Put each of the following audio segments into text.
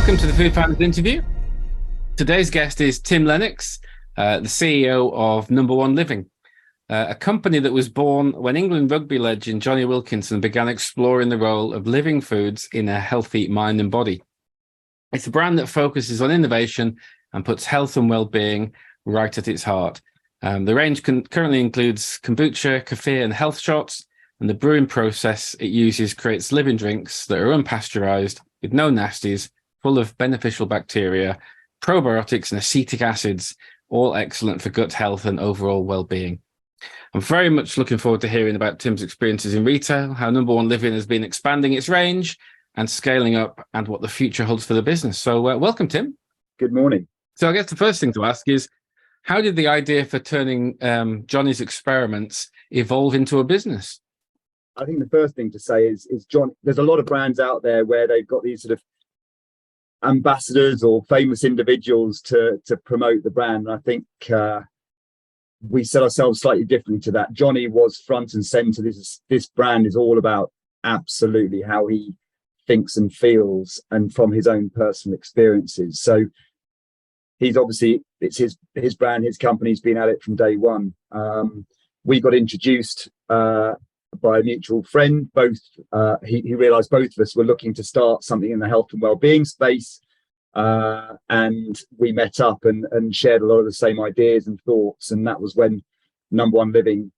Welcome to the Food Founders interview. Today's guest is Tim Lennox, the CEO of Number One Living, a company that was born when England rugby legend Johnny Wilkinson began exploring the role of living foods in a healthy mind and body. It's a brand that focuses on innovation and puts health and well-being right at its heart. The range currently includes kombucha, kefir, and health shots, and the brewing process it uses creates living drinks that are unpasteurized, with no nasties, full of beneficial bacteria, probiotics, and acetic acids, all excellent for gut health and overall well-being. I'm very much looking forward to hearing about Tim's experiences in retail, how Number One Living has been expanding its range and scaling up, and what the future holds for the business. So welcome, Tim. Good morning. So I guess the first thing to ask is, how did the idea for turning Johnny's experiments evolve into a business? I think the first thing to say is John, there's a lot of brands out there where they've got these sort of ambassadors or famous individuals to promote the brand. And I think we set ourselves slightly differently to that. Johnny was front and center. This brand is all about absolutely how he thinks and feels, and from his own personal experiences. So he's obviously, it's his brand, his company's been at it from day one. We got introduced by a mutual friend. He realized both of us were looking to start something in the health and well-being space, and we met up and shared a lot of the same ideas and thoughts, and that was when Number One Living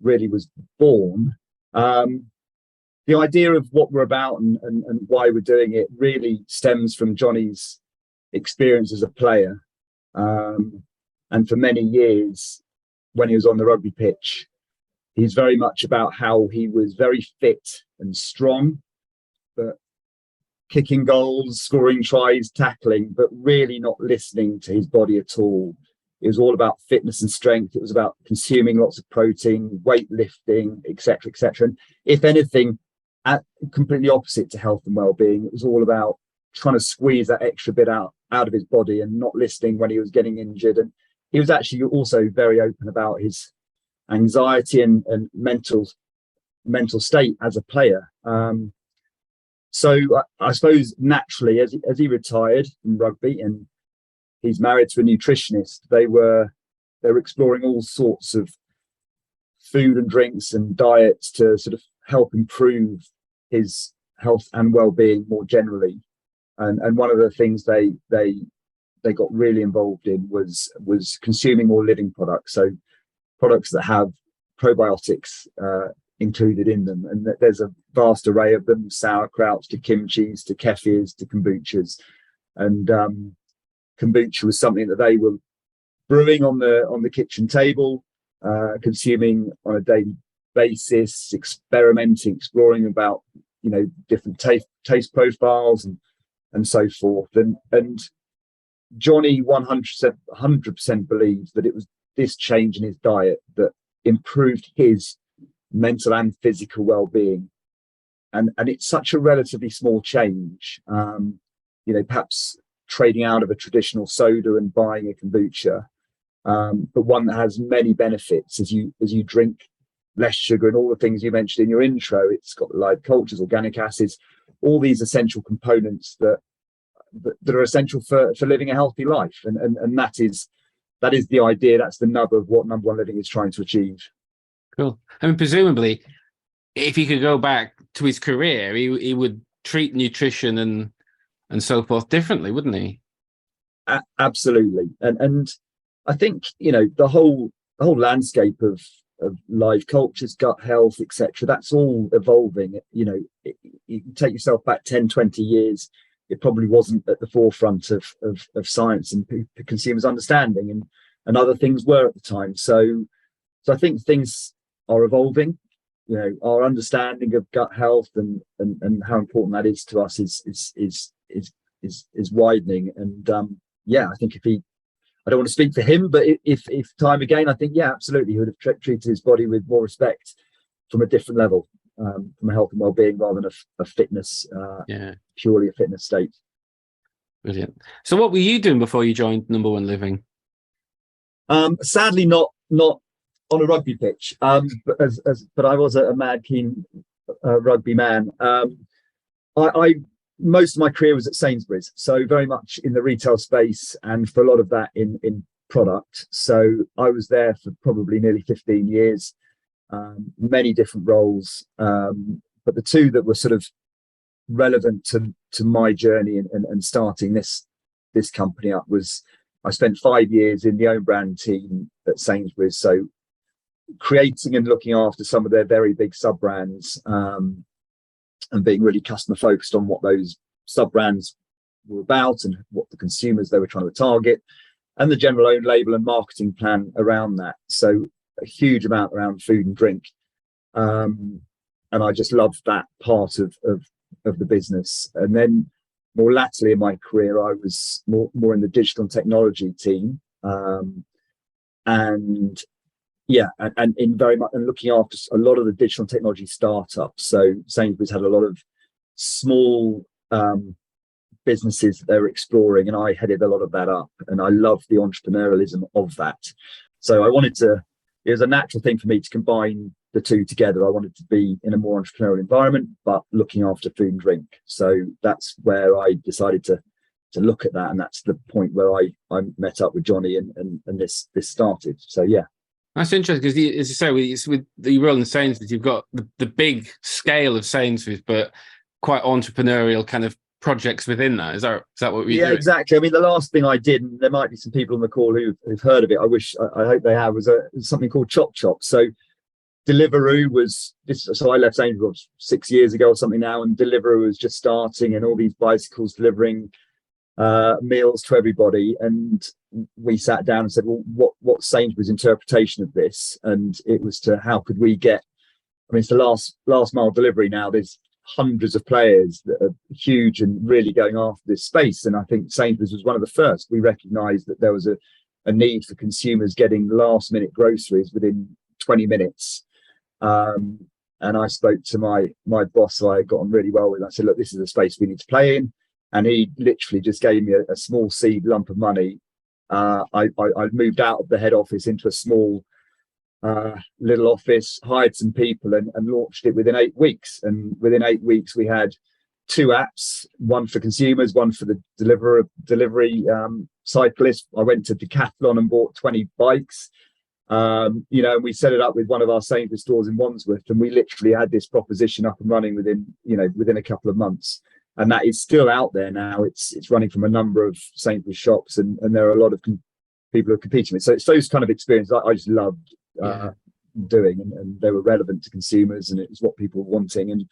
really was born. The idea of what we're about and why we're doing it really stems from Johnny's experience as a player, and for many years when he was on the rugby pitch, he's very much about how he was very fit and strong, but kicking goals, scoring tries, tackling, but really not listening to his body at all. It was all about fitness and strength. It was about consuming lots of protein, weightlifting, etc., etc. And if anything, completely opposite to health and well-being. It was all about trying to squeeze that extra bit out of his body and not listening when he was getting injured. And he was actually also very open about his anxiety and mental state as a player. So I suppose naturally, as he retired from rugby and he's married to a nutritionist, they were exploring all sorts of food and drinks and diets to sort of help improve his health and well-being more generally. And one of the things they got really involved in was consuming more living products. So products that have probiotics included in them, and there's a vast array of them: sauerkrauts to kimchis to kefirs to kombuchas. And kombucha was something that they were brewing on the kitchen table, consuming on a daily basis, experimenting, exploring about different taste profiles and so forth. And Johnny 100% believes that it was this change in his diet that improved his mental and physical well-being, and it's such a relatively small change, perhaps trading out of a traditional soda and buying a kombucha, but one that has many benefits as you drink less sugar and all the things you mentioned in your intro. It's got live cultures, organic acids, all these essential components that are essential for living a healthy life, and that is the idea. That's the nub of what Number One Living is trying to achieve. Cool. I mean, presumably, if he could go back to his career, he would treat nutrition and so forth differently, wouldn't he? Absolutely. And I think the whole landscape of live cultures, gut health, etc., that's all evolving. You can take yourself back 10, 20 years. It probably wasn't at the forefront of science and consumers' understanding, and other things were at the time. So I think things are evolving. Our understanding of gut health and how important that is to us is widening. And I think I don't want to speak for him, but if time again, I think absolutely, he would have treated his body with more respect from a different level. From a health and well-being rather than a fitness, purely a fitness state. Brilliant. So what were you doing before you joined Number One Living? Sadly, not on a rugby pitch, but I was a mad keen rugby man. I most of my career was at Sainsbury's, so very much in the retail space, and for a lot of that in product. So I was there for probably nearly 15 years, many different roles. But the two that were sort of relevant to my journey and starting this company up was, I spent 5 years in the own brand team at Sainsbury's, so creating and looking after some of their very big sub brands, and being really customer focused on what those sub brands were about and what the consumers they were trying to target, and the general own label and marketing plan around that. So a huge amount around food and drink, and I just loved that part of the business. And then more latterly in my career, I was more in the digital and technology team, and in very much and looking after a lot of the digital and technology startups. So Sainsbury's had a lot of small businesses that they were exploring, and I headed a lot of that up, and I loved the entrepreneurialism of that. So it was a natural thing for me to combine the two together. I wanted to be in a more entrepreneurial environment, but looking after food and drink. So that's where I decided to look at that, and that's the point where I met up with Johnny and this started. So yeah. That's interesting because, as you say, with the role in Sainsbury's, you've got the big scale of Sainsbury's, but quite entrepreneurial kind of projects within that. Is that what we do? Yeah, exactly. I mean, the last thing I did, and there might be some people on the call who've heard of it, I hope they have, was something called Chop Chop. So Deliveroo was this. So I left Sainsbury's 6 years ago or something now, and Deliveroo was just starting, and all these bicycles delivering meals to everybody. And we sat down and said, well, what's Sainsbury's interpretation of this? And it was to how could we get, I mean, it's the last mile delivery now. There's hundreds of players that are huge and really going after this space, and I think Sainsbury's was one of the first. We recognized that there was a need for consumers getting last minute groceries within 20 minutes. And I spoke to my boss, who I got on really well with. I said, look, this is a space we need to play in. And he literally just gave me a small seed lump of money. I moved out of the head office into a small little office, hired some people, and launched it within 8 weeks. And within 8 weeks, we had 2 apps, one for consumers, one for the delivery cyclists. I went to Decathlon and bought 20 bikes. We set it up with one of our Sainsbury's stores in Wandsworth, and we literally had this proposition up and running within a couple of months. And that is still out there now. It's running from a number of Sainsbury's shops, and there are a lot of people who are competing with. So it's those kind of experiences I just loved doing, and they were relevant to consumers, and it was what people were wanting, and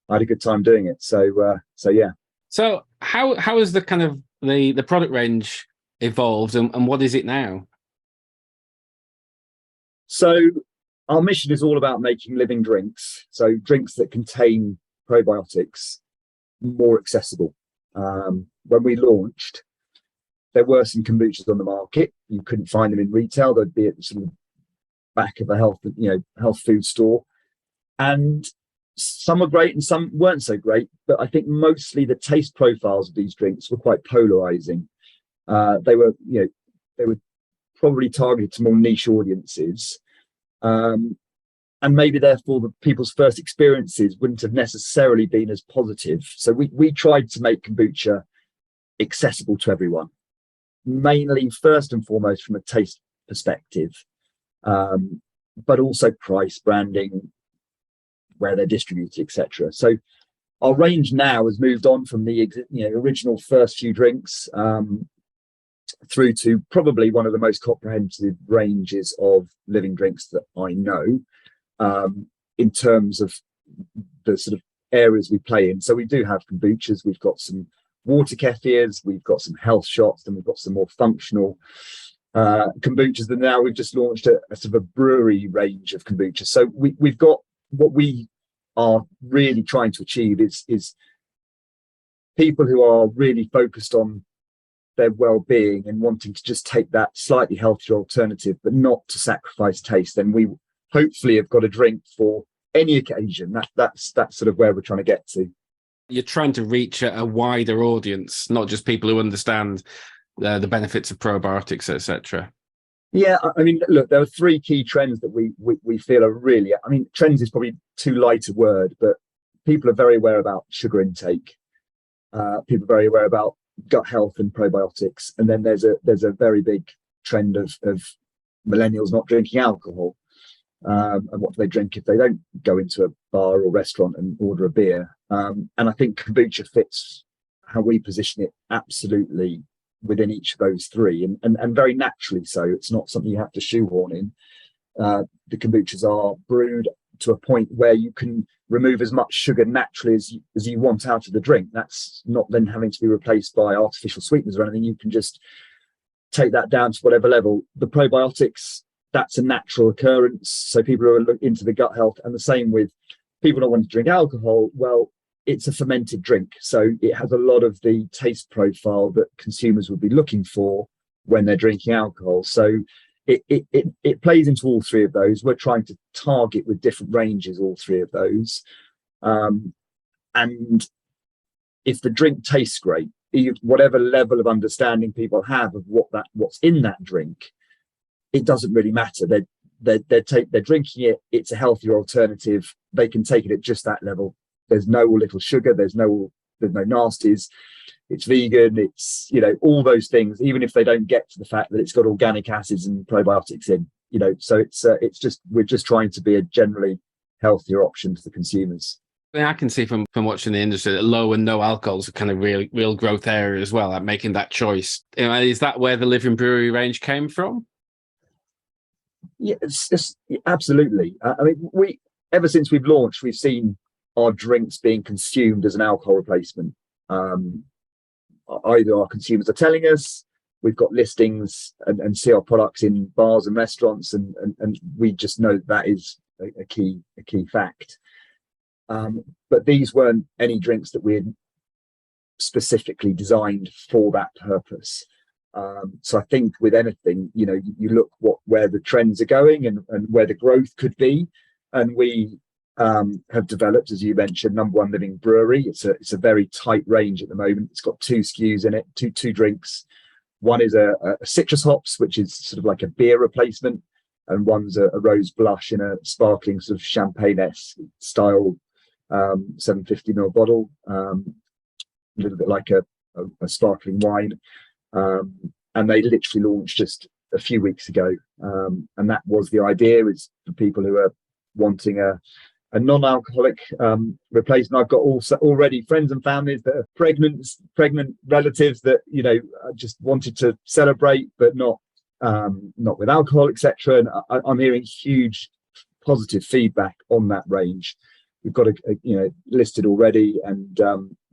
I had a good time doing it. So yeah. So how has the kind of the product range evolved, and what is it now? So our mission is all about making living drinks, so drinks that contain probiotics, more accessible. When we launched, there were some kombuchas on the market. You couldn't find them in retail. They'd be at the sort of back of a health food store, and some were great and some weren't so great. But I think mostly the taste profiles of these drinks were quite polarizing. They were probably targeted to more niche audiences, and maybe therefore the people's first experiences wouldn't have necessarily been as positive. So we tried to make kombucha accessible to everyone, mainly first and foremost from a taste perspective, but also price, branding, where they're distributed, etc. So our range now has moved on from the original first few drinks through to probably one of the most comprehensive ranges of living drinks that I know, in terms of the sort of areas we play in. So we do have kombuchas, we've got some water kefirs, we've got some health shots, and we've got some more functional kombuchas. And now we've just launched a sort of a brewery range of kombucha. So we've got, what we are really trying to achieve is people who are really focused on their well-being and wanting to just take that slightly healthier alternative, but not to sacrifice taste. Then we hopefully have got a drink for any occasion. That's sort of where we're trying to get to. You're trying to reach a wider audience, not just people who understand the benefits of probiotics, etc. Yeah, I mean, look, there are 3 key trends that we feel are really, I mean, trends is probably too light a word, but people are very aware about sugar intake. People are very aware about gut health and probiotics, and then there's a very big trend of millennials not drinking alcohol. And what do they drink if they don't go into a bar or restaurant and order a beer? And I think kombucha fits how we position it absolutely within each of those three, and very naturally so. It's not something you have to shoehorn in. The kombuchas are brewed to a point where you can remove as much sugar naturally as you want out of the drink. That's not then having to be replaced by artificial sweeteners or anything. You can just take that down to whatever level. The probiotics, that's a natural occurrence. So people who are into the gut health, and the same with people don't want to drink alcohol. Well, it's a fermented drink, so it has a lot of the taste profile that consumers would be looking for when they're drinking alcohol. So it plays into all three of those. We're trying to target with different ranges all three of those. And if the drink tastes great, whatever level of understanding people have of what's in that drink, it doesn't really matter. They're drinking it. It's a healthier alternative. They can take it at just that level. There's no little sugar. There's no nasties. It's vegan. It's, all those things. Even if they don't get to the fact that it's got organic acids and probiotics in, So we're just trying to be a generally healthier option to the consumers. I can see from watching the industry that low and no alcohol is a kind of real growth area as well. Like making that choice. Is that where the Living Brewery range came from? Yes, absolutely. I mean, ever since we've launched, we've seen our drinks being consumed as an alcohol replacement. Either our consumers are telling us, we've got listings and see our products in bars and restaurants, and we just know that is a key fact. But these weren't any drinks that we had specifically designed for that purpose. So I think with anything, you look where the trends are going and where the growth could be, and we have developed, as you mentioned, Number One Living Brewery. It's a very tight range at the moment. It's got 2 SKUs in it, two drinks. One is a citrus hops, which is sort of like a beer replacement, and one's a rose blush in a sparkling sort of champagne-esque style 750ml bottle, a little bit like a sparkling wine. And they literally launched just a few weeks ago, and that was the idea, is for people who are wanting a non-alcoholic replacement. I've got already friends and families that are pregnant relatives that just wanted to celebrate, but not with alcohol, etc. And I'm hearing huge positive feedback on that range. We've got listed already, and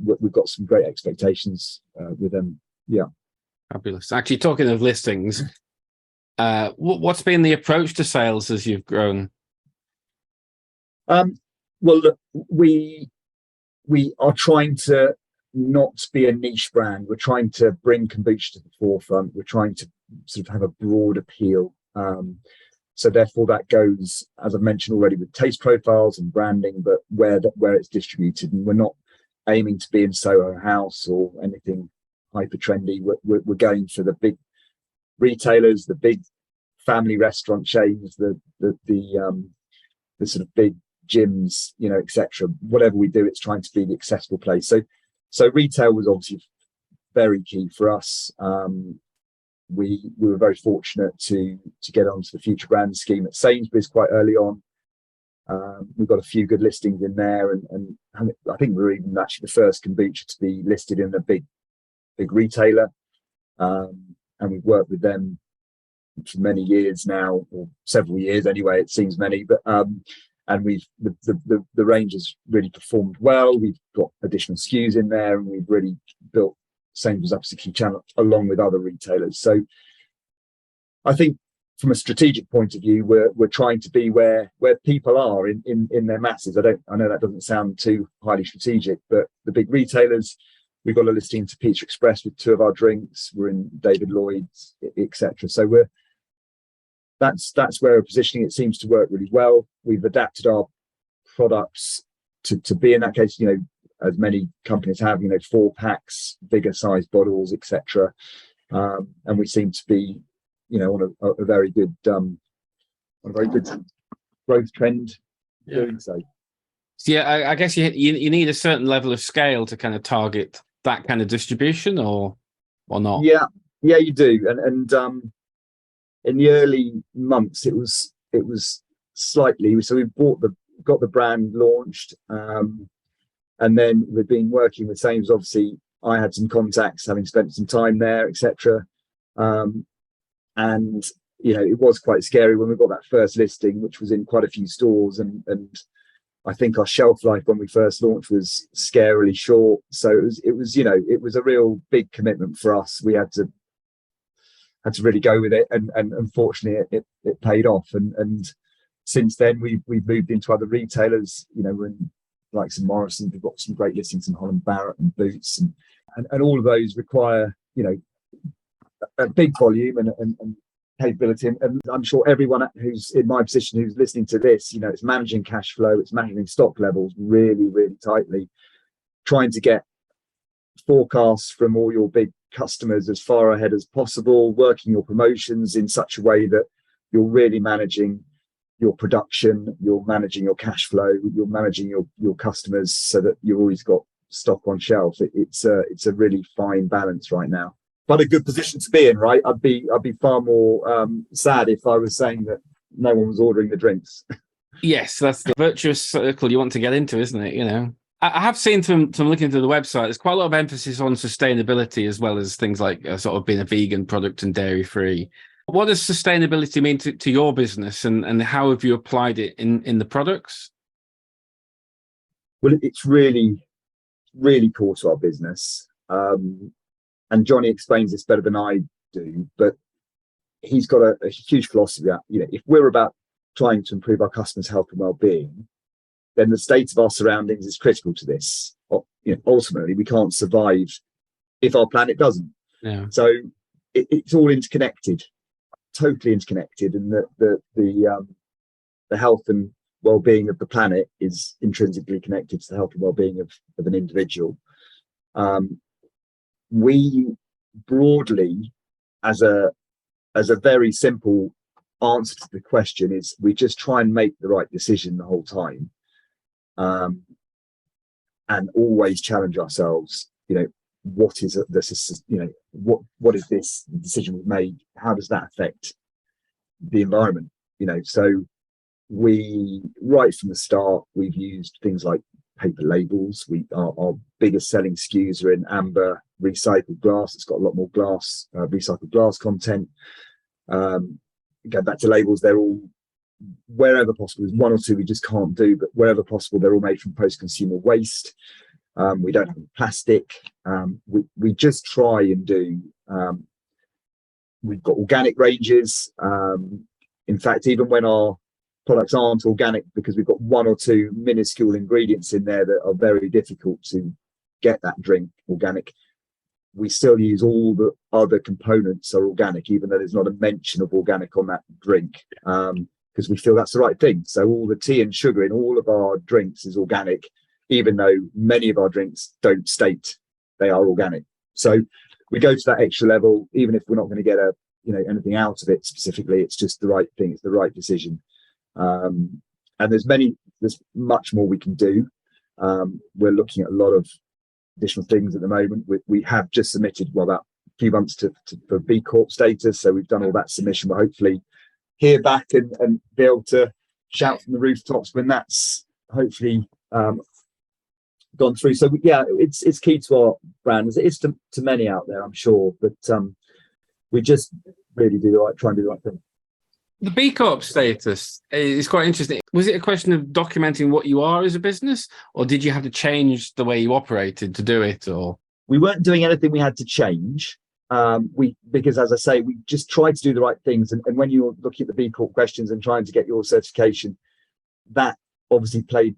we've got some great expectations with them. Yeah, fabulous. Actually, talking of listings, what's been the approach to sales as you've grown? Well, look, we are trying to not be a niche brand. We're trying to bring kombucha to the forefront. We're trying to sort of have a broad appeal. So therefore, that goes, as I've mentioned already, with taste profiles and branding, but where it's distributed. And we're not aiming to be in Soho House or anything hyper trendy. We're going for the big retailers, the big family restaurant chains, the sort of big gyms, etc. Whatever we do, it's trying to be the accessible place. So retail was obviously very key for us. We were very fortunate to get onto the Future Brand scheme at Sainsbury's quite early on. We've got a few good listings in there, and I think we're even actually the first kombucha to be listed in a big retailer. And we've worked with them for many years now, or several years anyway. It seems many, but and the range has really performed well. We've got additional SKUs in there, and we've really built Sainsbury's up a key channel along with other retailers. So I think from a strategic point of view, we're trying to be where people are in their masses. I know that doesn't sound too highly strategic, but the big retailers, we've got a listing to Pizza Express with 2 of our drinks. We're in David Lloyd's, etc. So that's where we're positioning. It seems to work really well. We've adapted our products to be, in that case, as many companies have, 4 packs, bigger size bottles, etc. And we seem to be, on a very good growth trend doing so. Yeah, I guess you need a certain level of scale to kind of target that kind of distribution, or not? Yeah, you do. And in the early months, it was slightly. So we got the brand launched, and then we've been working with Sainsbury's. Obviously, I had some contacts, having spent some time there, etc. And it was quite scary when we got that first listing, which was in quite a few stores, and I think our shelf life when we first launched was scarily short. So it was a real big commitment for us. We had to really go with it, and unfortunately it paid off. And since then we've moved into other retailers. We're in like some Morrisons. We've got some great listings in Holland Barrett and Boots, and all of those require a big volume and capability. And I'm sure everyone who's in my position who's listening to this, it's managing cash flow, it's managing stock levels really, really tightly, trying to get forecasts from all your big customers as far ahead as possible, working your promotions in such a way that you're really managing your production, you're managing your cash flow, you're managing your customers, so that you've always got stock on shelf. It's a really fine balance right now, but a good position to be in, right? I'd be far more sad if I was saying that no one was ordering the drinks. Yes, that's the virtuous circle you want to get into, isn't it? I have seen from looking through the website, there's quite a lot of emphasis on sustainability, as well as things like sort of being a vegan product and dairy free. What does sustainability mean to your business, and how have you applied it in the products? Well, it's really, really core to our business. And Johnny explains this better than I do, but he's got a huge philosophy that, if we're about trying to improve our customers' health and well-being, then the state of our surroundings is critical to this. Ultimately, we can't survive if our planet doesn't. Yeah. So it's all interconnected, totally interconnected, and the health and well-being of the planet is intrinsically connected to the health and well-being of an individual. We broadly, as a very simple answer to the question, is we just try and make the right decision the whole time. And always challenge ourselves. What is this? What is this decision we've made? How does that affect the environment? So we, right from the start, we've used things like paper labels. Our biggest selling SKUs are in amber recycled glass. It's got a lot more glass, recycled glass content. Go back to labels, they're all, wherever possible, there's one or two we just can't do, but wherever possible, they're all made from post-consumer waste. We don't have plastic. We just try and do. We've got organic ranges. In fact, even when our products aren't organic, because we've got one or two minuscule ingredients in there that are very difficult to get that drink organic, we still use all the other components are organic, even though there's not a mention of organic on that drink, because we feel that's the right thing. So all the tea and sugar in all of our drinks is organic, even though many of our drinks don't state they are organic. So we go to that extra level, even if we're not going to get anything out of it specifically. It's just the right thing. It's the right decision. And there's much more we can do. We're looking at a lot of additional things at the moment. We have just submitted about a few months for B Corp status, so we've done all that submission. We'll hopefully hear back and be able to shout from the rooftops when that's hopefully gone through. So yeah, it's key to our brand, as it is to many out there, I'm sure, but we just really try and do the right thing. The B Corp status is quite interesting. Was it a question of documenting what you are as a business, or did you have to change the way you operated to do it? Or we weren't doing anything we had to change. Because, as I say, we just tried to do the right things. And when you're looking at the B Corp questions and trying to get your certification, that obviously played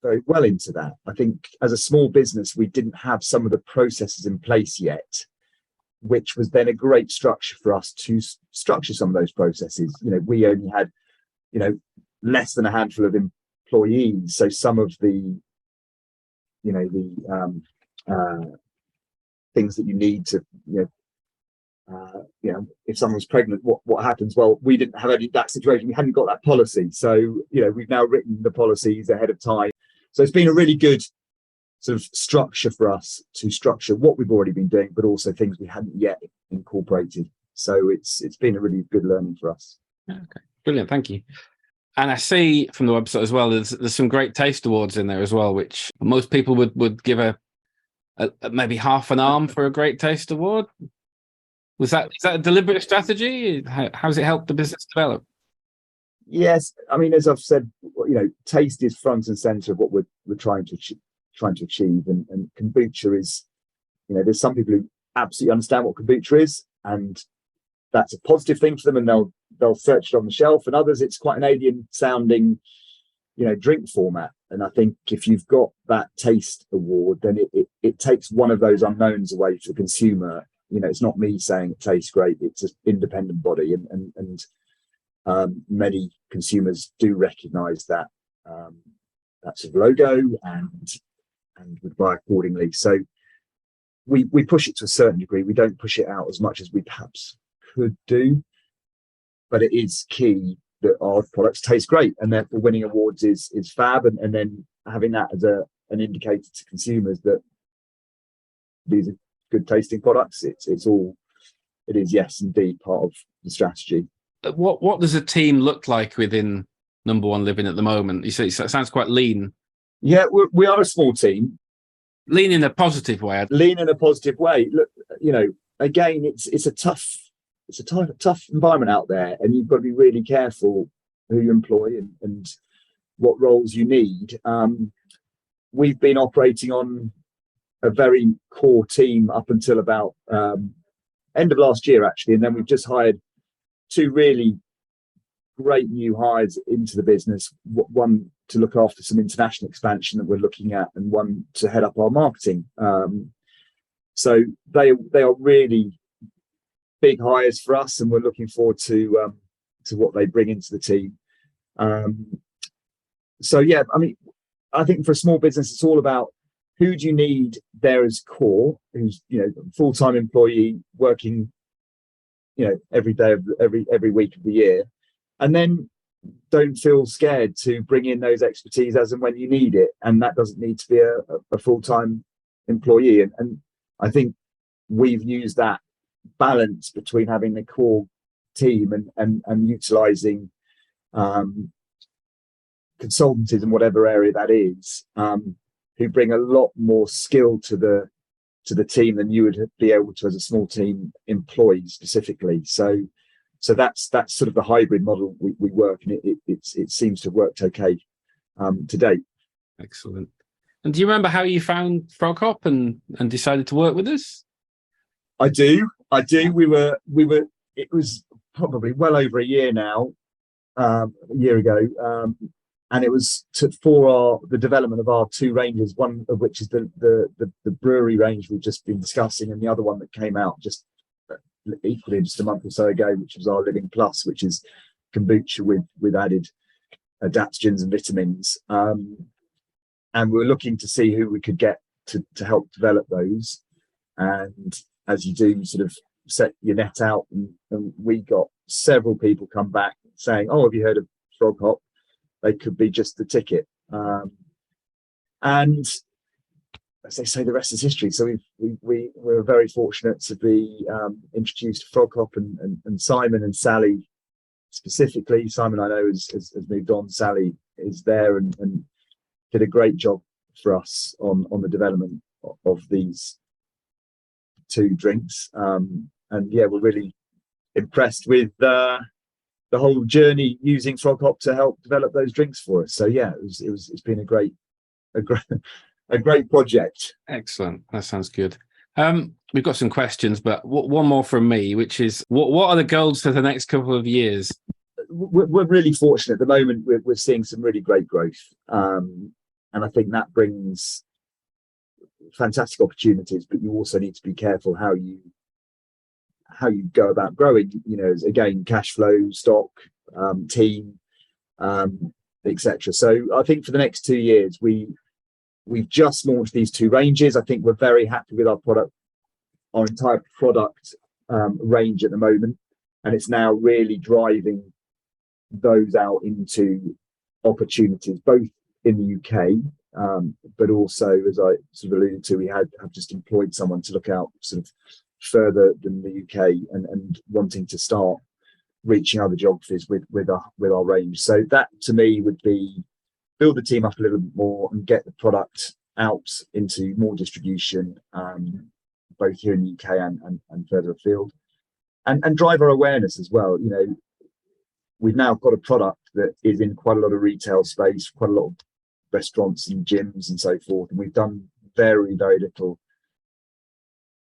very well into that. I think as a small business, we didn't have some of the processes in place yet, which was then a great structure for us to structure some of those processes. We only had, less than a handful of employees. So some of the, things that you need to, if someone's pregnant, what happens? Well, we didn't have that situation. We hadn't got that policy. So, we've now written the policies ahead of time. So it's been a really good sort of structure for us to structure what we've already been doing, but also things we hadn't yet incorporated. So it's been a really good learning for us. Okay, brilliant, thank you. And I see from the website as well, there's some great taste awards in there as well, which most people would give a maybe half an arm for a great taste award. Is that a deliberate strategy? How's it helped the business develop? Yes, I mean, as I've said, taste is front and center of what we're trying to achieve, and kombucha is, there's some people who absolutely understand what kombucha is, and that's a positive thing for them, and they'll search it on the shelf, and others it's quite an alien sounding drink format. And I think if you've got that taste award, then it takes one of those unknowns away for the consumer. It's not me saying it tastes great, it's an independent body, and many consumers do recognize that sort of logo and would buy accordingly. So we push it to a certain degree. We don't push it out as much as we perhaps could do, but it is key that our products taste great, and therefore winning awards is fab, and then having that as an indicator to consumers that these are good tasting products. It is yes indeed part of the strategy. What does a team look like within Number One Living at the moment? You say it sounds quite lean. Yeah, we are a small team. Lean in a positive way. Lean in a positive way. Look, again, it's a tough environment out there, and you've got to be really careful who you employ and what roles you need. We've been operating on a very core team up until about end of last year, actually, and then we've just hired two really great new hires into the business. One to look after some international expansion that we're looking at, and one to head up our marketing. So they are really big hires for us, and we're looking forward to what they bring into the team. So yeah, I mean, I think for a small business, it's all about who do you need there as core, who's full-time employee working every day of every week of the year, and then don't feel scared to bring in those expertise as and when you need it, and that doesn't need to be a full-time employee. And I think we've used that balance between having the core team and utilizing consultancies in whatever area that is, who bring a lot more skill to the team than you would be able to as a small team employ specifically. So that's sort of the hybrid model we work, and it seems to have worked okay to date. Excellent. And do you remember how you found Frog Hop and decided to work with us? I do. We were. It was probably well over a year now, a year ago, and it was for the development of our two ranges. One of which is the brewery range we've just been discussing, and the other one that came out just equally just a month or so ago, which was our Living Plus, which is kombucha with added adaptogens and vitamins. And we were looking to see who we could get to help develop those. And as you do, sort of set your net out, and we got several people come back saying, "Oh, have you heard of Frog Hop? They could be just the ticket." And as they say, the rest is history. So we were very fortunate to be introduced to Frog Hop, and Simon and Sally specifically. Simon, I know, has moved on. Sally is there and did a great job for us on the development of these two drinks. And yeah, we're really impressed with the whole journey using Frog Hop to help develop those drinks for us. So yeah, it's been a great project. Excellent. That sounds good. We've got some questions, but one more from me, which is what are the goals for the next couple of years? We're really fortunate at the moment. We're seeing some really great growth, and I think that brings fantastic opportunities. But you also need to be careful how you go about growing. Again, cash flow, stock, team, etc. So I think for the next 2 years, we've just launched these two ranges. I think we're very happy with our entire product range at the moment, and it's now really driving those out into opportunities both in the UK, but also, as I sort of alluded to, we have just employed someone to look out sort of further than the UK and wanting to start reaching other geographies with our range. So that to me would be build the team up a little bit more and get the product out into more distribution, both here in the UK and further afield, and drive our awareness as well. You know, we've now got a product that is in quite a lot of retail space, quite a lot of restaurants and gyms and so forth, and we've done very, very little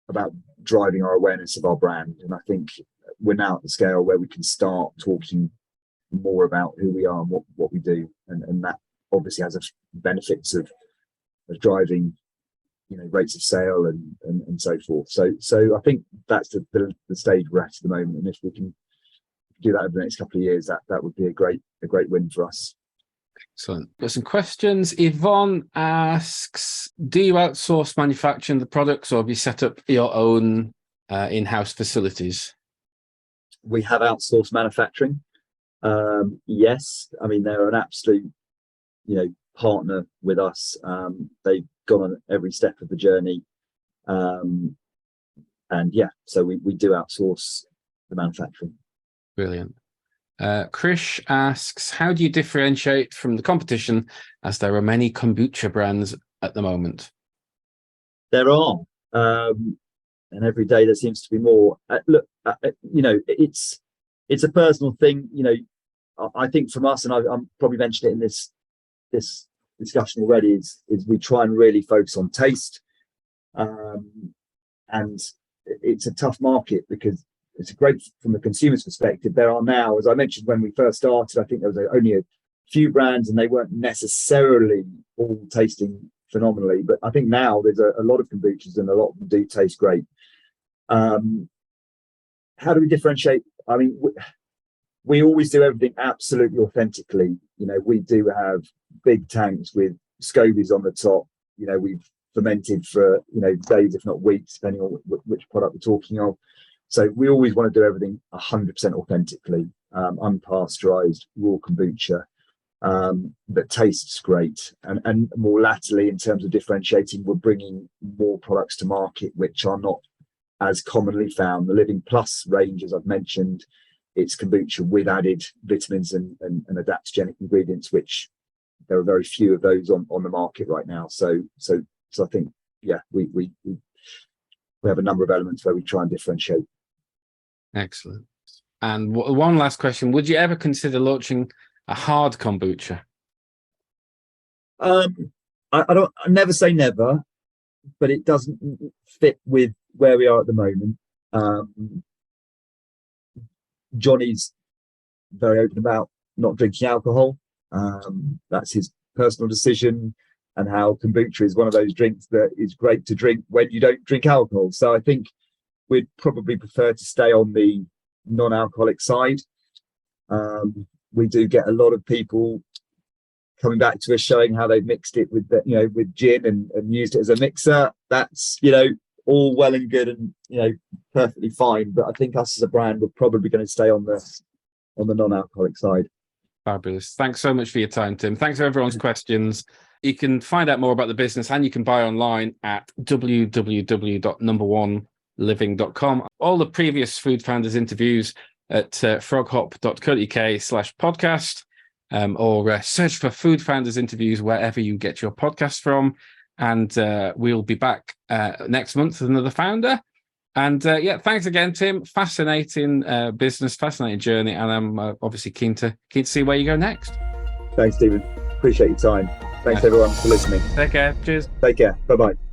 about driving our awareness of our brand. And I think we're now at the scale where we can start talking more about who we are and what we do, and that obviously has a benefits of driving, you know, rates of sale and so forth. So I think that's the stage we're at the moment, and if we can do that over the next couple of years, that would be a great win for us. Excellent. Got some questions. Yvonne asks, do you outsource manufacturing the products, or have you set up your own in-house facilities? We have outsourced manufacturing. Yes, I mean, they're an absolute, you know, partner with us. They've gone on every step of the journey, and yeah, so we do outsource the manufacturing. Brilliant. Krish asks, how do you differentiate from the competition, as there are many kombucha brands at the moment? There are, and every day there seems to be more. Look, you know, it's a personal thing. You know, I think from us, and I'm probably mentioned it in this discussion already, is we try and really focus on taste, and it's a tough market because it's great from the consumer's perspective. There are now, as I mentioned when we first started, I think there was only a few brands and they weren't necessarily all tasting phenomenally, but I think now there's a lot of kombuchas and a lot of them do taste great. How do we differentiate? I mean, we always do everything absolutely authentically. You know, we do have big tanks with scobies on the top. You know, we've fermented for, you know, days, if not weeks, depending on which product we're talking of. So we always want to do everything 100% authentically, unpasteurized, raw kombucha, that tastes great. And more latterly, in terms of differentiating, we're bringing more products to market which are not as commonly found. The Living Plus range, as I've mentioned, it's kombucha with added vitamins and adaptogenic ingredients, which there are very few of those on the market right now. So I think, yeah, we have a number of elements where we try and differentiate. Excellent. And one last question: would you ever consider launching a hard kombucha? I never say never, but it doesn't fit with where we are at the moment. Johnny's very open about not drinking alcohol. That's his personal decision, and how kombucha is one of those drinks that is great to drink when you don't drink alcohol. So I think we'd probably prefer to stay on the non-alcoholic side. We do get a lot of people coming back to us showing how they've mixed it with with gin and used it as a mixer. That's, you know, all well and good and, you know, perfectly fine. But I think us as a brand, we're probably going to stay on the non-alcoholic side. Fabulous. Thanks so much for your time, Tim. Thanks for everyone's questions. You can find out more about the business and you can buy online at www.numberoneliving.com. All the previous Food Founders interviews at froghop.co.uk/podcast, or search for Food Founders interviews wherever you get your podcast from. And we'll be back next month with another founder. And yeah, thanks again, Tim. Fascinating business, fascinating journey, and I'm obviously keen to see where you go next. Thanks, Stephen. Appreciate your time. Thanks everyone for listening. Take care. Cheers. Take care. Bye-bye.